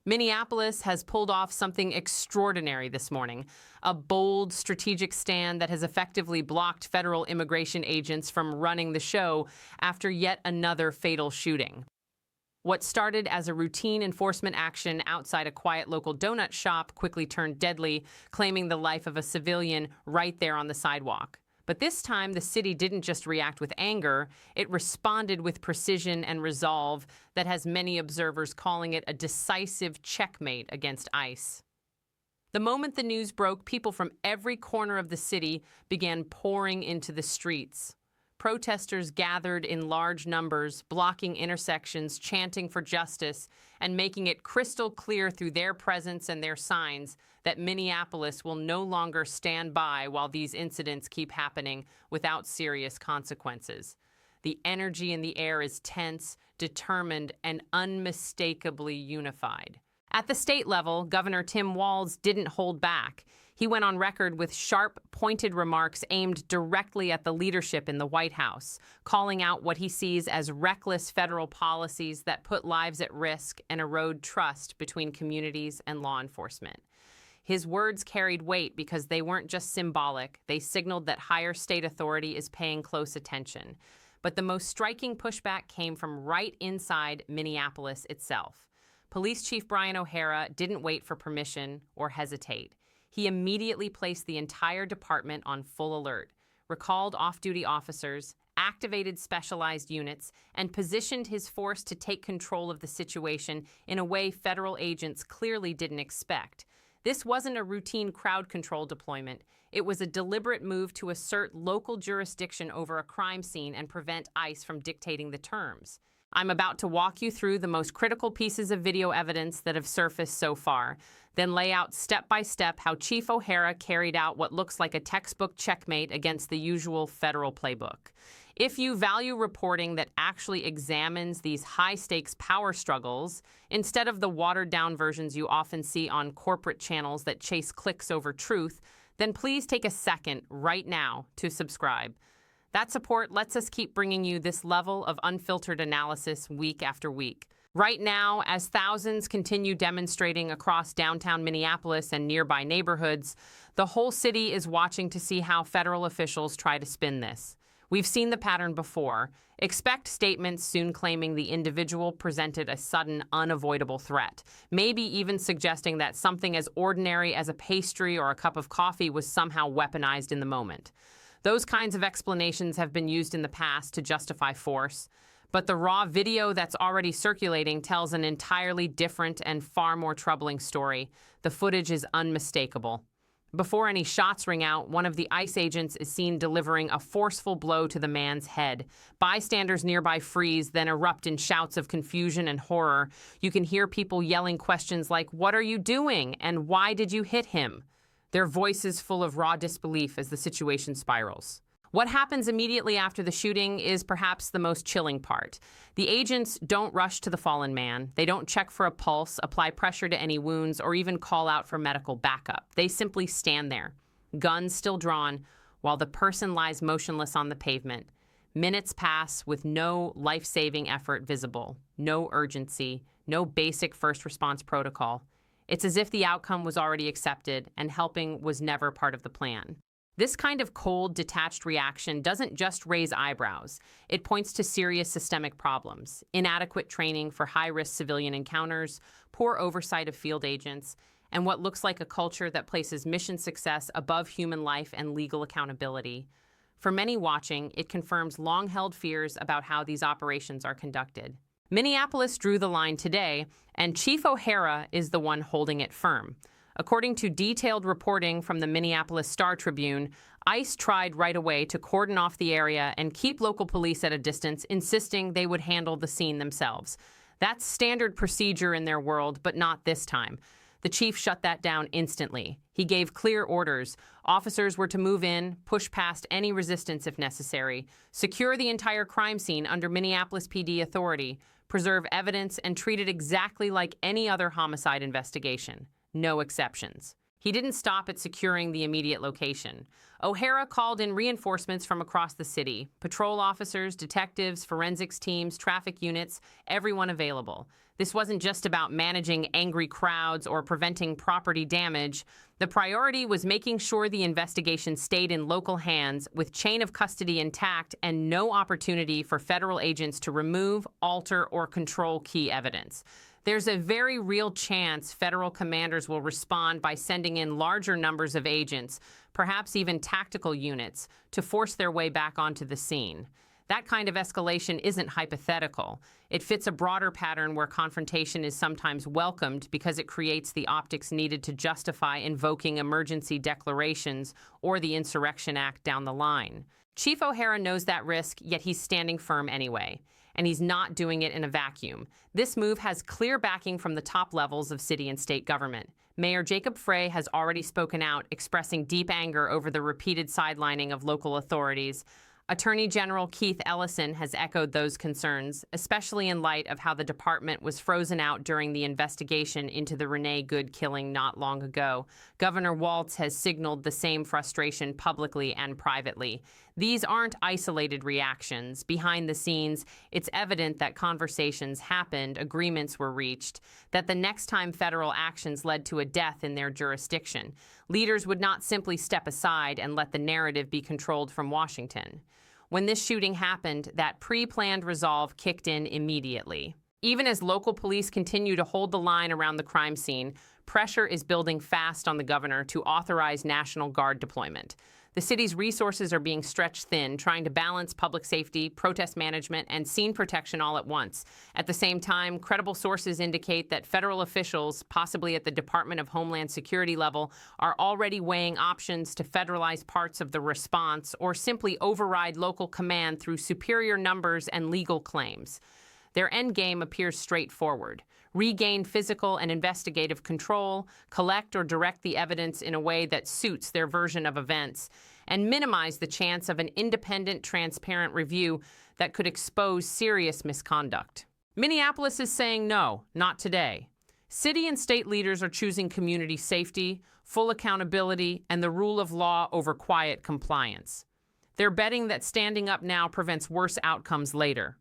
Minneapolis has pulled off something extraordinary this morning, a bold strategic stand that has effectively blocked federal immigration agents from running the show after yet another fatal shooting. What started as a routine enforcement action outside a quiet local donut shop quickly turned deadly, claiming the life of a civilian right there on the sidewalk. But this time, the city didn't just react with anger, it responded with precision and resolve that has many observers calling it a decisive checkmate against ICE. The moment the news broke, people from every corner of the city began pouring into the streets. Protesters gathered in large numbers, blocking intersections, chanting for justice, and making it crystal clear through their presence and their signs that Minneapolis will no longer stand by while these incidents keep happening without serious consequences. The energy in the air is tense, determined, and unmistakably unified. At the state level, Governor Tim Walz didn't hold back. He went on record with sharp, pointed remarks aimed directly at the leadership in the White House, calling out what he sees as reckless federal policies that put lives at risk and erode trust between communities and law enforcement. His words carried weight because they weren't just symbolic, they signaled that higher state authority is paying close attention. But the most striking pushback came from right inside Minneapolis itself. Police Chief Brian O'Hara didn't wait for permission or hesitate. He immediately placed the entire department on full alert, recalled off-duty officers, activated specialized units, and positioned his force to take control of the situation in a way federal agents clearly didn't expect. This wasn't a routine crowd control deployment. It was a deliberate move to assert local jurisdiction over a crime scene and prevent ICE from dictating the terms. I'm about to walk you through the most critical pieces of video evidence that have surfaced so far, then lay out step by step how Chief O'Hara carried out what looks like a textbook checkmate against the usual federal playbook. If you value reporting that actually examines these high-stakes power struggles, instead of the watered-down versions you often see on corporate channels that chase clicks over truth, then please take a second right now to subscribe. That support lets us keep bringing you this level of unfiltered analysis week after week. Right now, as thousands continue demonstrating across downtown Minneapolis and nearby neighborhoods, the whole city is watching to see how federal officials try to spin this. We've seen the pattern before. Expect statements soon claiming the individual presented a sudden, unavoidable threat, maybe even suggesting that something as ordinary as a pastry or a cup of coffee was somehow weaponized in the moment. Those kinds of explanations have been used in the past to justify force, but the raw video that's already circulating tells an entirely different and far more troubling story. The footage is unmistakable. Before any shots ring out, one of the ICE agents is seen delivering a forceful blow to the man's head. Bystanders nearby freeze, then erupt in shouts of confusion and horror. You can hear people yelling questions like, "What are you doing?" and "Why did you hit him?" Their voices full of raw disbelief as the situation spirals. What happens immediately after the shooting is perhaps the most chilling part. The agents don't rush to the fallen man. They don't check for a pulse, apply pressure to any wounds, or even call out for medical backup. They simply stand there, guns still drawn, while the person lies motionless on the pavement. Minutes pass with no life-saving effort visible, no urgency, no basic first response protocol. It's as if the outcome was already accepted and helping was never part of the plan. This kind of cold, detached reaction doesn't just raise eyebrows. It points to serious systemic problems: inadequate training for high-risk civilian encounters, poor oversight of field agents, and what looks like a culture that places mission success above human life and legal accountability. For many watching, it confirms long-held fears about how these operations are conducted. Minneapolis drew the line today, and Chief O'Hara is the one holding it firm. According to detailed reporting from the Minneapolis Star-Tribune, ICE tried right away to cordon off the area and keep local police at a distance, insisting they would handle the scene themselves. That's standard procedure in their world, but not this time. The chief shut that down instantly. He gave clear orders. Officers were to move in, push past any resistance if necessary, secure the entire crime scene under Minneapolis PD authority, preserve evidence, and treat it exactly like any other homicide investigation. No exceptions. He didn't stop at securing the immediate location. O'Hara called in reinforcements from across the city: patrol officers, detectives, forensics teams, traffic units, everyone available. This wasn't just about managing angry crowds or preventing property damage. The priority was making sure the investigation stayed in local hands, with chain of custody intact and no opportunity for federal agents to remove, alter, or control key evidence. There's a very real chance federal commanders will respond by sending in larger numbers of agents, perhaps even tactical units, to force their way back onto the scene. That kind of escalation isn't hypothetical. It fits a broader pattern where confrontation is sometimes welcomed because it creates the optics needed to justify invoking emergency declarations or the Insurrection Act down the line. Chief O'Hara knows that risk, yet he's standing firm anyway. And he's not doing it in a vacuum. This move has clear backing from the top levels of city and state government. Mayor Jacob Frey has already spoken out, expressing deep anger over the repeated sidelining of local authorities. Attorney General Keith Ellison has echoed those concerns, especially in light of how the department was frozen out during the investigation into the Renee Good killing not long ago. Governor Walz has signaled the same frustration publicly and privately. These aren't isolated reactions. Behind the scenes, it's evident that conversations happened, agreements were reached, that the next time federal actions led to a death in their jurisdiction, leaders would not simply step aside and let the narrative be controlled from Washington. When this shooting happened, that pre-planned resolve kicked in immediately. Even as local police continue to hold the line around the crime scene, pressure is building fast on the governor to authorize National Guard deployment. The city's resources are being stretched thin, trying to balance public safety, protest management, and scene protection all at once. At the same time, credible sources indicate that federal officials, possibly at the Department of Homeland Security level, are already weighing options to federalize parts of the response or simply override local command through superior numbers and legal claims. Their endgame appears straightforward: regain physical and investigative control, collect or direct the evidence in a way that suits their version of events, and minimize the chance of an independent, transparent review that could expose serious misconduct. Minneapolis is saying no, not today. City and state leaders are choosing community safety, full accountability, and the rule of law over quiet compliance. They're betting that standing up now prevents worse outcomes later.